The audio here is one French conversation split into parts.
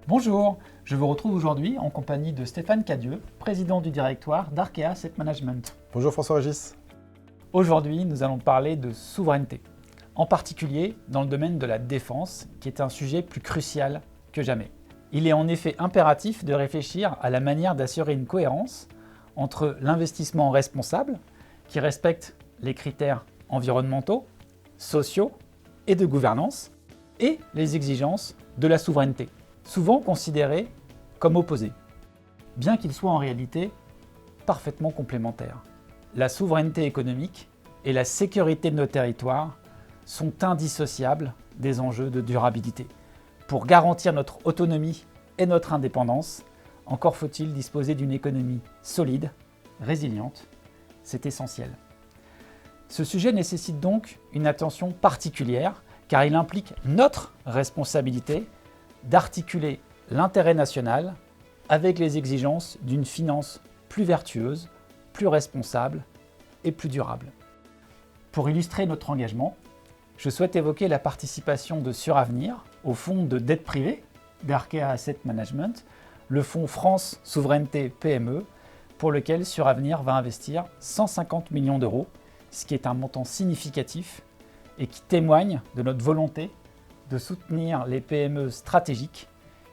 Bonjour, je vous retrouve aujourd'hui en compagnie de Stéphane Cadieux, président du directoire d'Arkea Asset Management. Bonjour François-Régis. Aujourd'hui, nous allons parler de souveraineté, en particulier dans le domaine de la défense, qui est un sujet plus crucial que jamais. Il est en effet impératif de réfléchir à la manière d'assurer une cohérence entre l'investissement responsable, qui respecte les critères environnementaux, sociaux et de gouvernance, et les exigences de la souveraineté, souvent considérés comme opposés, bien qu'ils soient en réalité parfaitement complémentaires. La souveraineté économique et la sécurité de nos territoires sont indissociables des enjeux de durabilité. Pour garantir notre autonomie et notre indépendance, encore faut-il disposer d'une économie solide, résiliente, c'est essentiel. Ce sujet nécessite donc une attention particulière car il implique notre responsabilité d'articuler l'intérêt national avec les exigences d'une finance plus vertueuse, plus responsable et plus durable. Pour illustrer notre engagement, je souhaite évoquer la participation de Suravenir au fonds de dette privée d'Arkea Asset Management, le fonds France Souveraineté PME, pour lequel Suravenir va investir 150 millions d'euros, ce qui est un montant significatif et qui témoigne de notre volonté de soutenir les PME stratégiques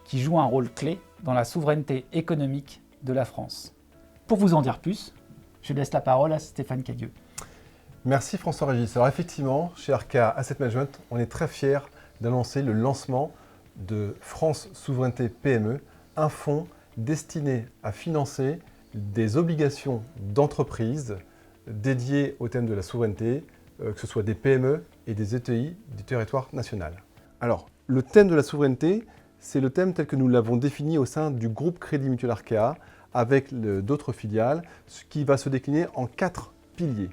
qui jouent un rôle clé dans la souveraineté économique de la France. Pour vous en dire plus, je laisse la parole à Stéphane Cadieux. Merci François-Régis. Alors effectivement, chez Arkea Asset Management, on est très fiers d'annoncer le lancement de France Souveraineté PME, un fonds destiné à financer des obligations d'entreprise dédiées au thème de la souveraineté, que ce soit des PME et des ETI du territoire national. Alors, le thème de la souveraineté, c'est le thème tel que nous l'avons défini au sein du groupe Crédit Mutuel Arkea avec d'autres filiales, ce qui va se décliner en 4 piliers.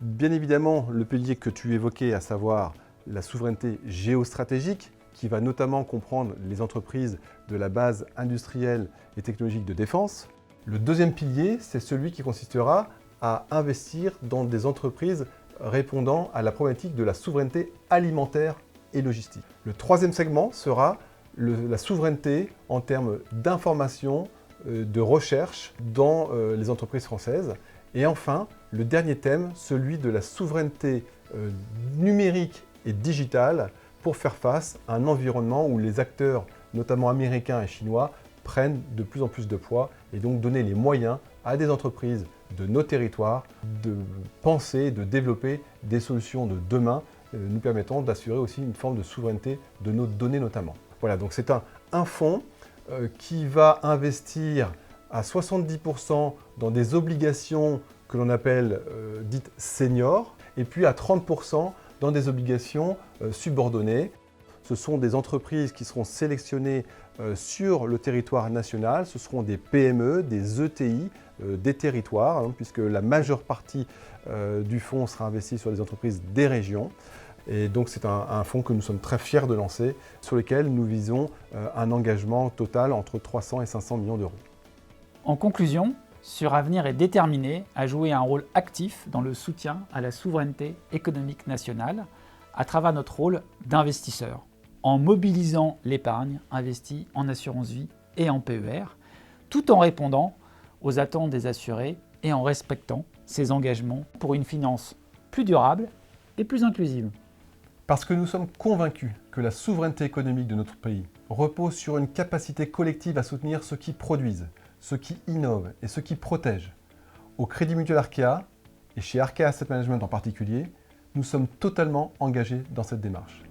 Bien évidemment, le pilier que tu évoquais, à savoir la souveraineté géostratégique, qui va notamment comprendre les entreprises de la base industrielle et technologique de défense. Le deuxième pilier, c'est celui qui consistera à investir dans des entreprises répondant à la problématique de la souveraineté alimentaire et logistique. Le troisième segment sera la souveraineté en termes d'information, de recherche dans les entreprises françaises. Et enfin, le dernier thème, celui de la souveraineté numérique et digitale pour faire face à un environnement où les acteurs, notamment américains et chinois, prennent de plus en plus de poids et donc donner les moyens à des entreprises de nos territoires de penser, de développer des solutions de demain nous permettant d'assurer aussi une forme de souveraineté de nos données notamment. Voilà, donc c'est un fonds qui va investir à 70% dans des obligations que l'on appelle dites seniors et puis à 30% dans des obligations subordonnées. Ce sont des entreprises qui seront sélectionnées sur le territoire national. Ce seront des PME, des ETI, des territoires, puisque la majeure partie du fonds sera investie sur des entreprises des régions. Et donc c'est un fonds que nous sommes très fiers de lancer, sur lequel nous visons un engagement total entre 300 et 500 millions d'euros. En conclusion, Suravenir est déterminé à jouer un rôle actif dans le soutien à la souveraineté économique nationale à travers notre rôle d'investisseur, en mobilisant l'épargne investie en assurance vie et en PER, tout en répondant aux attentes des assurés et en respectant ses engagements pour une finance plus durable et plus inclusive. Parce que nous sommes convaincus que la souveraineté économique de notre pays repose sur une capacité collective à soutenir ceux qui produisent, ceux qui innovent et ceux qui protègent. Au Crédit Mutuel Arkea, et chez Arkea Asset Management en particulier, nous sommes totalement engagés dans cette démarche.